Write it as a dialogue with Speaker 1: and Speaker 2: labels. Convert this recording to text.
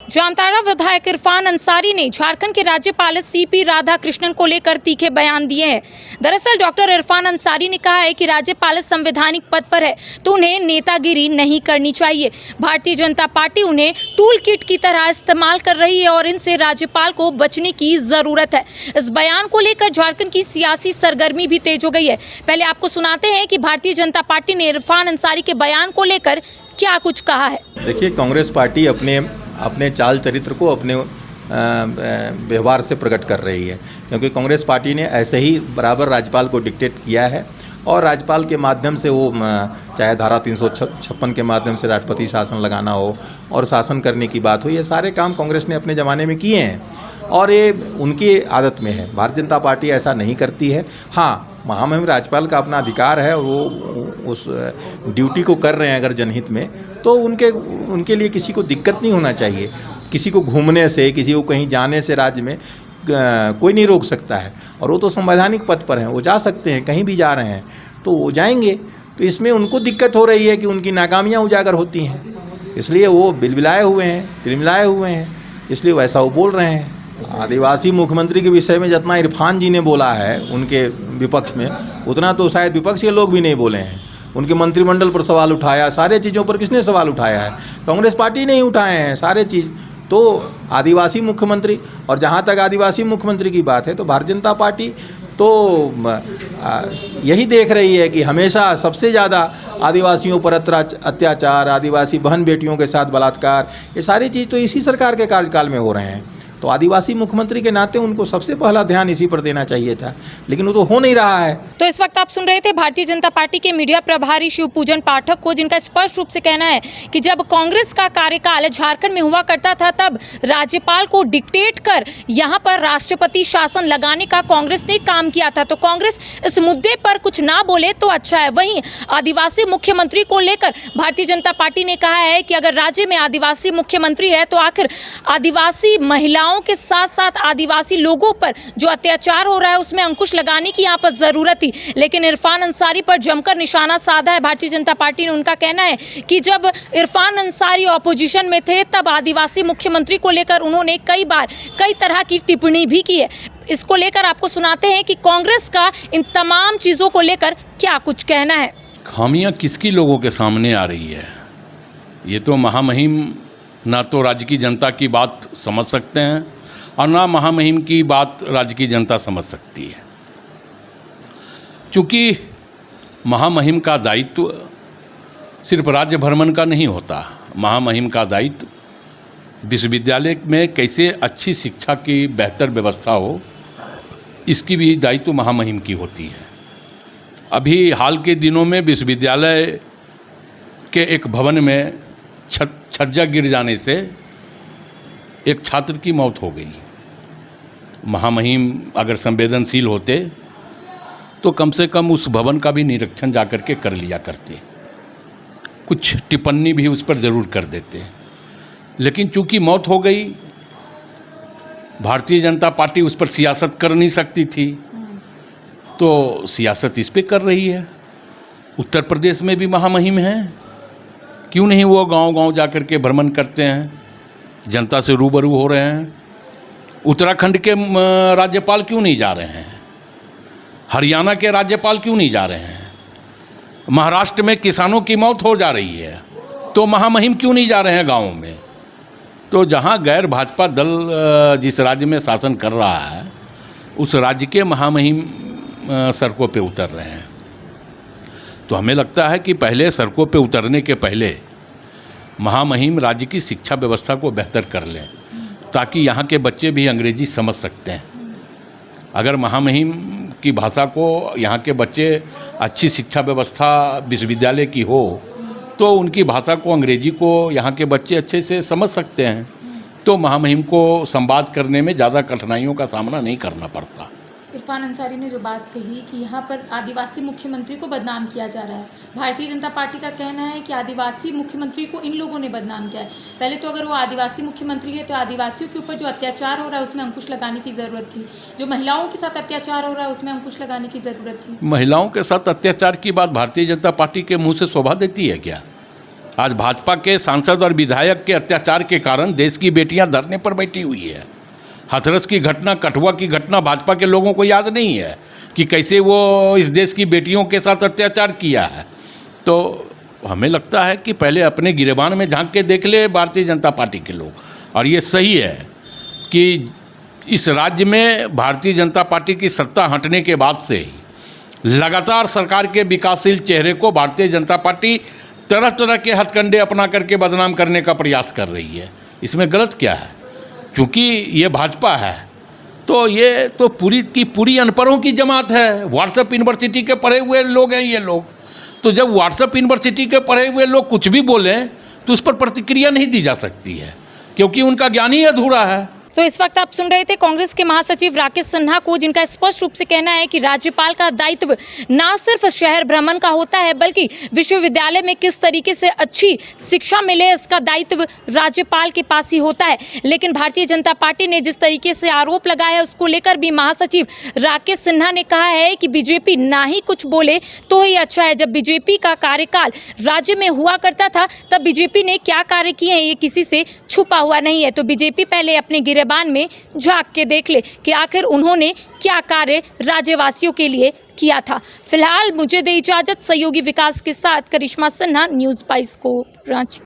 Speaker 1: जामताड़ा विधायक इरफान अंसारी ने झारखंड के राज्यपाल सीपी राधाकृष्णन को लेकर तीखे बयान दिए हैं। दरअसल डॉक्टर इरफान अंसारी ने कहा है कि राज्यपाल संवैधानिक पद पर है तो उन्हें नेतागिरी नहीं करनी चाहिए। भारतीय जनता पार्टी उन्हें टूल किट की तरह इस्तेमाल कर रही है और इनसे राज्यपाल को बचने की जरूरत है। इस बयान को लेकर झारखंड की सियासी सरगर्मी भी तेज हो गई है। पहले आपको सुनाते हैं कि भारतीय जनता पार्टी ने इरफान अंसारी के बयान को लेकर क्या कुछ कहा है।
Speaker 2: देखिए, कांग्रेस पार्टी अपने चाल चरित्र को अपने व्यवहार से प्रकट कर रही है, क्योंकि कांग्रेस पार्टी ने ऐसे ही बराबर राज्यपाल को डिक्टेट किया है और राज्यपाल के माध्यम से वो चाहे धारा 356 के माध्यम से राष्ट्रपति शासन लगाना हो और शासन करने की बात हो, ये सारे काम कांग्रेस ने अपने ज़माने में किए हैं और ये उनकी आदत में है। भारतीय जनता पार्टी ऐसा नहीं करती है। हाँ, महामहिम राज्यपाल का अपना अधिकार है और वो उस ड्यूटी को कर रहे हैं अगर जनहित में, तो उनके लिए किसी को दिक्कत नहीं होना चाहिए। किसी को घूमने से, किसी को कहीं जाने से राज्य में कोई नहीं रोक सकता है और वो तो संवैधानिक पद पर हैं, वो जा सकते हैं, कहीं भी जा रहे हैं तो वो जाएंगे। तो इसमें उनको दिक्कत हो रही है कि उनकी नाकामियाँ उजागर होती हैं, इसलिए वो बिलबिलाए हुए हैं, तिलमिलाए हुए हैं, इसलिए वैसा वो बोल रहे हैं। आदिवासी मुख्यमंत्री के विषय में जितना इरफान जी ने बोला है उनके विपक्ष में, उतना तो शायद विपक्ष के लोग भी नहीं बोले हैं। उनके मंत्रिमंडल पर सवाल उठाया, सारे चीज़ों पर किसने सवाल उठाया है? कांग्रेस पार्टी ने ही उठाए हैं सारे चीज़। तो आदिवासी मुख्यमंत्री, और जहाँ तक आदिवासी मुख्यमंत्री की बात है तो भारतीय जनता पार्टी तो यही देख रही है कि हमेशा सबसे ज़्यादा आदिवासियों पर अत्याचार, आदिवासी बहन बेटियों के साथ बलात्कार, ये सारी चीज़ तो इसी सरकार के कार्यकाल में हो रहे हैं। तो आदिवासी मुख्यमंत्री के नाते उनको सबसे पहला ध्यान इसी पर देना चाहिए था, लेकिन वो तो हो नहीं रहा है।
Speaker 1: तो इस वक्त आप सुन रहे थे भारतीय जनता पार्टी के मीडिया प्रभारी शिवपूजन पाठक को, जिनका स्पष्ट रूप से कहना है कि जब कांग्रेस का कार्यकाल झारखंड में हुआ करता था तब राज्यपाल को डिक्टेट कर यहां पर राष्ट्रपति शासन लगाने का कांग्रेस ने काम किया था। तो कांग्रेस इस मुद्दे पर कुछ ना बोले तो अच्छा है। वहीं आदिवासी मुख्यमंत्री को लेकर भारतीय जनता पार्टी ने कहा है कि अगर राज्य में आदिवासी मुख्यमंत्री है तो आखिर आदिवासी महिलाओं के साथ साथ आदिवासी लोगों पर जो अत्याचार हो रहा है उसमें अंकुश लगाने की यहाँ पर जरूरत थी। लेकिन इरफान अंसारी पर जमकर निशाना साधा है भारतीय जनता पार्टी ने। उनका कहना है कि जब इरफान अंसारी ऑपोजिशन में थे तब आदिवासी मुख्यमंत्री को लेकर उन्होंने कई बार कई तरह की टिप्पणी भी की है। इसको लेकर आपको सुनाते हैं कि कांग्रेस का इन तमाम चीजों को लेकर क्या कुछ कहना है।
Speaker 3: खामियां किसकी लोगों के सामने आ रही है, ये तो महामहिम ना तो राज्य की जनता की बात समझ सकते हैं और ना महामहिम की बात राज्य की जनता समझ सकती है। क्योंकि महामहिम का दायित्व सिर्फ राज्य भ्रमण का नहीं होता। महामहिम का दायित्व विश्वविद्यालय में कैसे अच्छी शिक्षा की बेहतर व्यवस्था हो, इसकी भी दायित्व महामहिम की होती है। अभी हाल के दिनों में विश्वविद्यालय के एक भवन में छज्जा गिर जाने से एक छात्र की मौत हो गई। महामहिम अगर संवेदनशील होते तो कम से कम उस भवन का भी निरीक्षण जाकर के कर लिया करते, कुछ टिप्पणी भी उस पर ज़रूर कर देते। लेकिन चूंकि मौत हो गई, भारतीय जनता पार्टी उस पर सियासत कर नहीं सकती थी, तो सियासत इस पे कर रही है। उत्तर प्रदेश में भी महामहिम है, क्यों नहीं वो गांव-गांव जाकर के भ्रमण करते हैं, जनता से रूबरू हो रहे हैं। उत्तराखंड के राज्यपाल क्यों नहीं जा रहे हैं? हरियाणा के राज्यपाल क्यों नहीं जा रहे हैं? महाराष्ट्र में किसानों की मौत हो जा रही है, तो महामहिम क्यों नहीं जा रहे हैं गाँवों में? तो जहां गैर भाजपा दल जिस राज्य में शासन कर रहा है, उस राज्य के महामहिम सड़कों पे उतर रहे हैं। तो हमें लगता है कि पहले सड़कों पे उतरने के पहले महामहिम राज्य की शिक्षा व्यवस्था को बेहतर कर लें, ताकि यहाँ के बच्चे भी अंग्रेजी समझ सकते हैं। अगर महामहिम की भाषा को यहाँ के बच्चे अच्छी शिक्षा व्यवस्था विश्वविद्यालय की हो तो उनकी भाषा को, अंग्रेजी को यहाँ के बच्चे अच्छे से समझ सकते हैं, तो महामहिम को संवाद करने में ज़्यादा कठिनाइयों का सामना नहीं करना पड़ता।
Speaker 1: इरफान अंसारी ने जो बात कही कि यहाँ पर आदिवासी मुख्यमंत्री को बदनाम किया जा रहा है, भारतीय जनता पार्टी का कहना है कि आदिवासी मुख्यमंत्री को इन लोगों ने बदनाम किया है। पहले तो अगर वो आदिवासी मुख्यमंत्री है तो आदिवासियों के ऊपर जो अत्याचार हो रहा है उसमें अंकुश लगाने की ज़रूरत थी। जो महिलाओं के साथ अत्याचार हो रहा है उसमें अंकुश लगाने की ज़रूरत थी।
Speaker 3: महिलाओं के साथ अत्याचार की बात भारतीय जनता पार्टी के मुँह से शोभा देती है क्या? आज भाजपा के सांसद और विधायक के अत्याचार के कारण देश की बेटियां धरने पर बैठी हुई है। हाथरस की घटना, कठुआ की घटना भाजपा के लोगों को याद नहीं है कि कैसे वो इस देश की बेटियों के साथ अत्याचार किया है। तो हमें लगता है कि पहले अपने गिरेबान में झांक के देख ले भारतीय जनता पार्टी के लोग। और ये सही है कि इस राज्य में भारतीय जनता पार्टी की सत्ता हटने के बाद से ही लगातार सरकार के विकासशील चेहरे को भारतीय जनता पार्टी तरह तरह के हथकंडे अपना करके बदनाम करने का प्रयास कर रही है। इसमें गलत क्या है? क्योंकि ये भाजपा है तो ये तो पूरी की पूरी अनपढ़ों की जमात है। व्हाट्सएप यूनिवर्सिटी के पढ़े हुए लोग हैं ये लोग। तो जब व्हाट्सएप यूनिवर्सिटी के पढ़े हुए लोग कुछ भी बोलें तो उस पर प्रतिक्रिया नहीं दी जा सकती है, क्योंकि उनका ज्ञान ही अधूरा है।
Speaker 1: तो इस वक्त आप सुन रहे थे कांग्रेस के महासचिव राकेश सिन्हा को, जिनका स्पष्ट रूप से कहना है कि राज्यपाल का दायित्व ना सिर्फ शहर भ्रमण का होता है बल्कि विश्वविद्यालय में किस तरीके से अच्छी शिक्षा मिले इसका दायित्व राज्यपाल के पास ही होता है। लेकिन भारतीय जनता पार्टी ने जिस तरीके से आरोप लगाया है उसको लेकर भी महासचिव राकेश सिन्हा ने कहा है कि बीजेपी ना ही कुछ बोले तो ही अच्छा है। जब बीजेपी का कार्यकाल राज्य में हुआ करता था तब बीजेपी ने क्या कार्य किए हैं ये किसी से छुपा हुआ नहीं है। तो बीजेपी पहले अपने गिरेबान में झांक के देख ले कि आखिर उन्होंने क्या कार्य राज्यवासियों के लिए किया था। फिलहाल मुझे दे इजाजत। सहयोगी विकास के साथ करिश्मा सिन्हा, न्यूज़ 22 रांची।